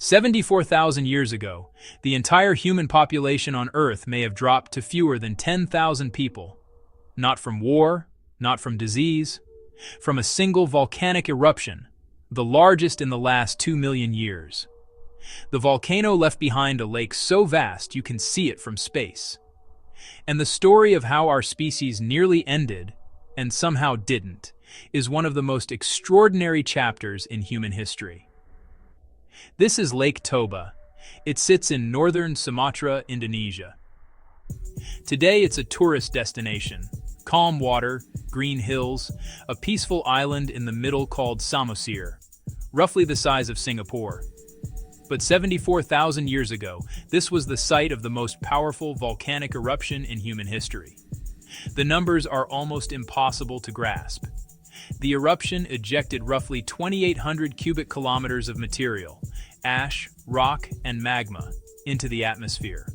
74,000 years ago, the entire human population on Earth may have dropped to fewer than 10,000 people. Not from war, not from disease, from a single volcanic eruption, the largest in the last 2 million years. The volcano left behind a lake so vast you can see it from space. And the story of how our species nearly ended, and somehow didn't, is one of the most extraordinary chapters in human history. This is Lake Toba. It sits in northern Sumatra, Indonesia. Today it's a tourist destination. Calm water, green hills, a peaceful island in the middle called Samosir, roughly the size of Singapore. But 74,000 years ago, this was the site of the most powerful volcanic eruption in human history. The numbers are almost impossible to grasp. The eruption ejected roughly 2,800 cubic kilometers of material, ash, rock, and magma, into the atmosphere.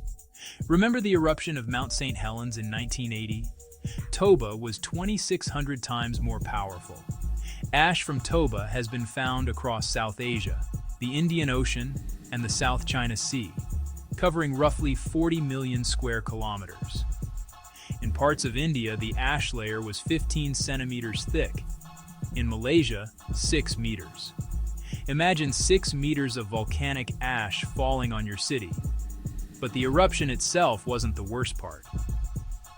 Remember the eruption of Mount St. Helens in 1980? Toba was 2,600 times more powerful. Ash from Toba has been found across South Asia, the Indian Ocean, and the South China Sea, covering roughly 40 million square kilometers. In parts of India, the ash layer was 15 centimeters thick. In Malaysia, 6 meters. Imagine 6 meters of volcanic ash falling on your city. But the eruption itself wasn't the worst part.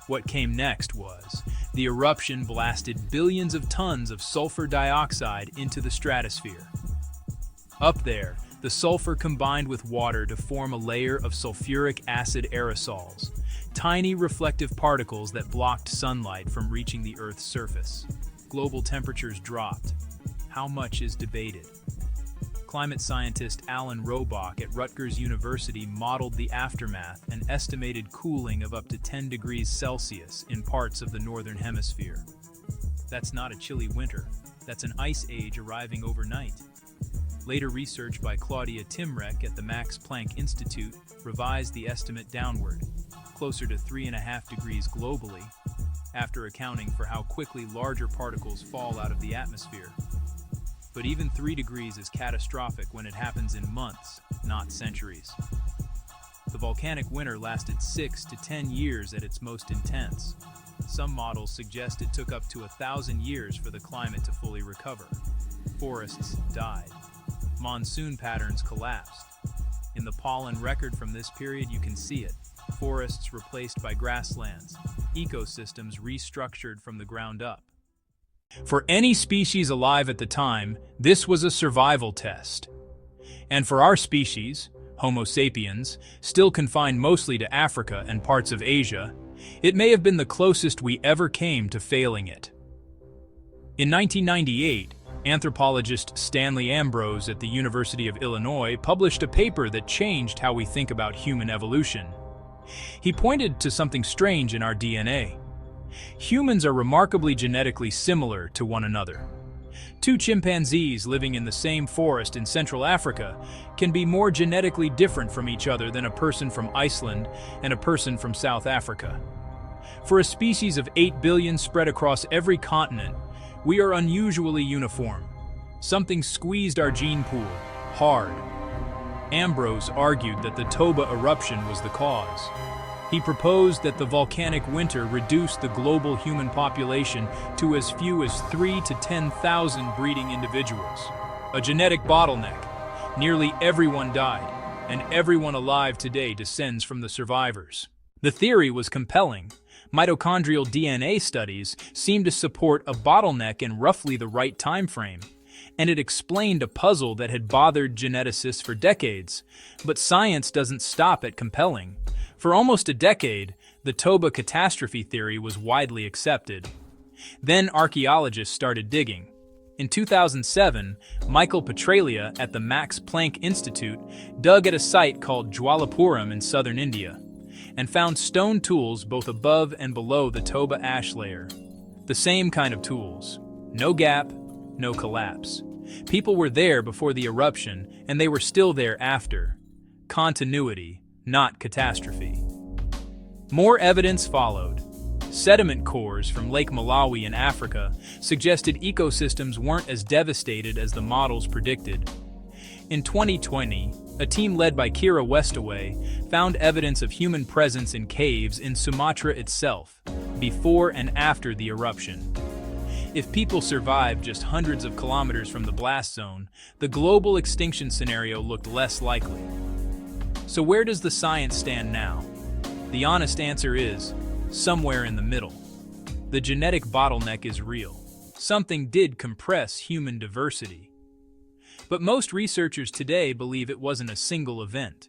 What came next was, the eruption blasted billions of tons of sulfur dioxide into the stratosphere. Up there, the sulfur combined with water to form a layer of sulfuric acid aerosols, tiny reflective particles that blocked sunlight from reaching the Earth's surface. Global temperatures dropped. How much is debated? Climate scientist Alan Robach at Rutgers University modeled the aftermath and estimated cooling of up to 10 degrees Celsius in parts of the northern hemisphere. That's not a chilly winter, that's an ice age arriving overnight. Later research by Claudia Timrek at the Max Planck Institute revised the estimate downward, closer to 3.5 degrees globally, after accounting for how quickly larger particles fall out of the atmosphere. But even 3 degrees is catastrophic when it happens in months, not centuries. The volcanic winter lasted 6 to 10 years at its most intense. Some models suggest it took up to 1,000 years for the climate to fully recover. Forests died. Monsoon patterns collapsed. In the pollen record from this period, you can see it. Forests replaced by grasslands. Ecosystems restructured from the ground up. For any species alive at the time, this was a survival test. And for our species, Homo sapiens, still confined mostly to Africa and parts of Asia, it may have been the closest we ever came to failing it. In 1998, anthropologist Stanley Ambrose at the University of Illinois published a paper that changed how we think about human evolution. He pointed to something strange in our DNA. Humans are remarkably genetically similar to one another. 2 chimpanzees living in the same forest in Central Africa can be more genetically different from each other than a person from Iceland and a person from South Africa. For a species of 8 billion spread across every continent, we are unusually uniform. Something squeezed our gene pool hard. Ambrose argued that the Toba eruption was the cause. He proposed that the volcanic winter reduced the global human population to as few as 3 to 10,000 breeding individuals. A genetic bottleneck. Nearly everyone died, and everyone alive today descends from the survivors. The theory was compelling. Mitochondrial DNA studies seemed to support a bottleneck in roughly the right time frame, and it explained a puzzle that had bothered geneticists for decades. But science doesn't stop at compelling. For almost a decade, the Toba Catastrophe theory was widely accepted. Then archaeologists started digging. In 2007, Michael Petralia at the Max Planck Institute dug at a site called Jwalapuram in southern India, and found stone tools both above and below the Toba ash layer. The same kind of tools. No gap, no collapse. People were there before the eruption, and they were still there after. Continuity, not catastrophe. More evidence followed. Sediment cores from Lake Malawi in Africa suggested ecosystems weren't as devastated as the models predicted. In 2020, A team led by Kira Westaway found evidence of human presence in caves in Sumatra itself, before and after the eruption. If people survived just hundreds of kilometers from the blast zone, the global extinction scenario looked less likely. So where does the science stand now? The honest answer is, somewhere in the middle. The genetic bottleneck is real. Something did compress human diversity. But most researchers today believe it wasn't a single event.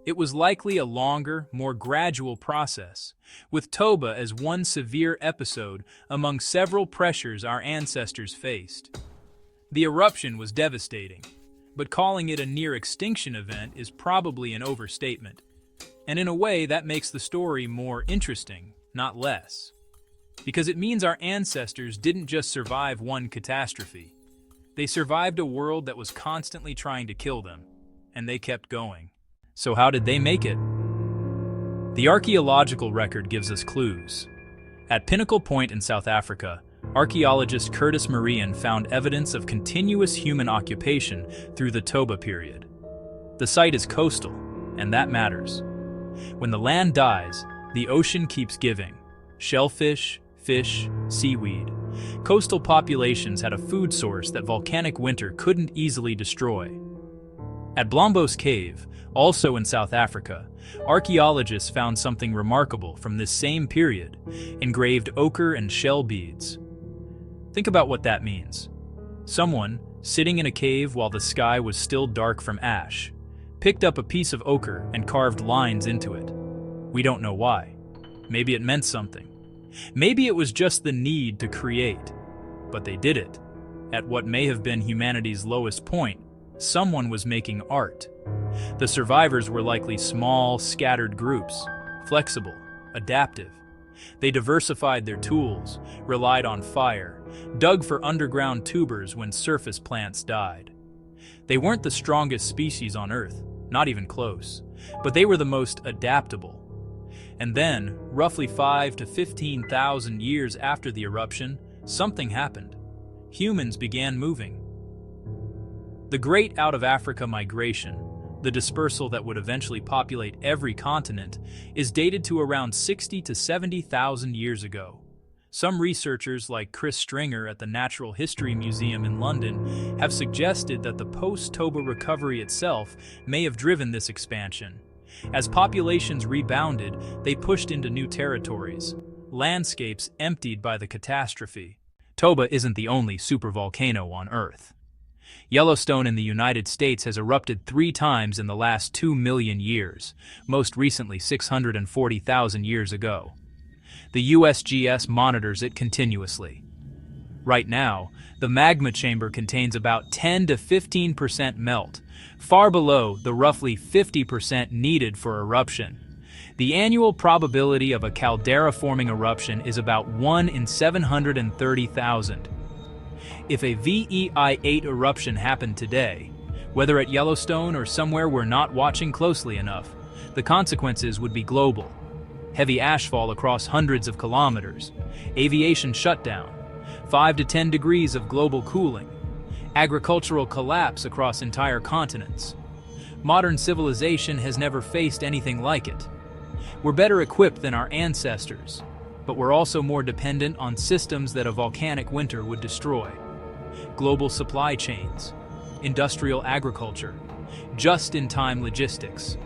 It was likely a longer, more gradual process, with Toba as one severe episode among several pressures our ancestors faced. The eruption was devastating, but calling it a near-extinction event is probably an overstatement. And in a way, that makes the story more interesting, not less. Because it means our ancestors didn't just survive one catastrophe. They survived a world that was constantly trying to kill them, and they kept going. So how did they make it? The archaeological record gives us clues. At Pinnacle Point in South Africa, archaeologist Curtis Marian found evidence of continuous human occupation through the Toba period. The site is coastal, and that matters. When the land dies, the ocean keeps giving. Shellfish, fish, seaweed. Coastal populations had a food source that volcanic winter couldn't easily destroy. At Blombos Cave, also in South Africa, archaeologists found something remarkable from this same period: engraved ochre and shell beads. Think about what that means. Someone, sitting in a cave while the sky was still dark from ash, picked up a piece of ochre and carved lines into it. We don't know why. Maybe it meant something. Maybe it was just the need to create. But they did it. At what may have been humanity's lowest point, someone was making art. The survivors were likely small, scattered groups, flexible, adaptive. They diversified their tools, relied on fire, dug for underground tubers when surface plants died. They weren't the strongest species on Earth, not even close, but they were the most adaptable. And then, roughly 5,000 to 15,000 years after the eruption, something happened. Humans began moving. The Great Out-of-Africa Migration, the dispersal that would eventually populate every continent, is dated to around 60,000 to 70,000 years ago. Some researchers, like Chris Stringer at the Natural History Museum in London, have suggested that the post-Toba recovery itself may have driven this expansion. As populations rebounded, they pushed into new territories, landscapes emptied by the catastrophe. Toba isn't the only supervolcano on Earth. Yellowstone in the United States has erupted 3 times in the last 2 million years, most recently 640,000 years ago. The USGS monitors it continuously. Right now, the magma chamber contains about 10 to 15% melt, far below the roughly 50% needed for eruption. The annual probability of a caldera-forming eruption is about 1 in 730,000. If a VEI-8 eruption happened today, whether at Yellowstone or somewhere we're not watching closely enough, the consequences would be global. Heavy ashfall across hundreds of kilometers, aviation shutdown, 5 to 10 degrees of global cooling, agricultural collapse across entire continents. Modern civilization has never faced anything like it. We're better equipped than our ancestors, but we're also more dependent on systems that a volcanic winter would destroy. Global supply chains, industrial agriculture, just-in-time logistics.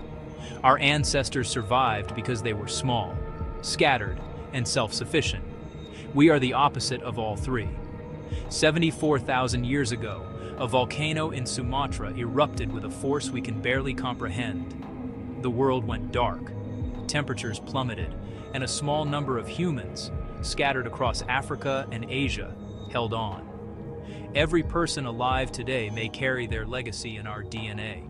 Our ancestors survived because they were small, scattered, and self-sufficient. We are the opposite of all three. 74,000 years ago, a volcano in Sumatra erupted with a force we can barely comprehend. The world went dark, temperatures plummeted, and a small number of humans, scattered across Africa and Asia, held on. Every person alive today may carry their legacy in our DNA.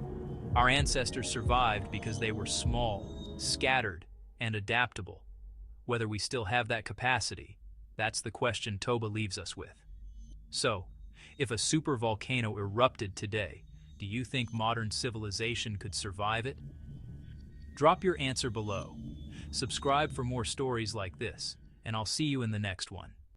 Our ancestors survived because they were small, scattered, and adaptable. Whether we still have that capacity, that's the question Toba leaves us with. So, if a supervolcano erupted today, do you think modern civilization could survive it? Drop your answer below. Subscribe for more stories like this, and I'll see you in the next one.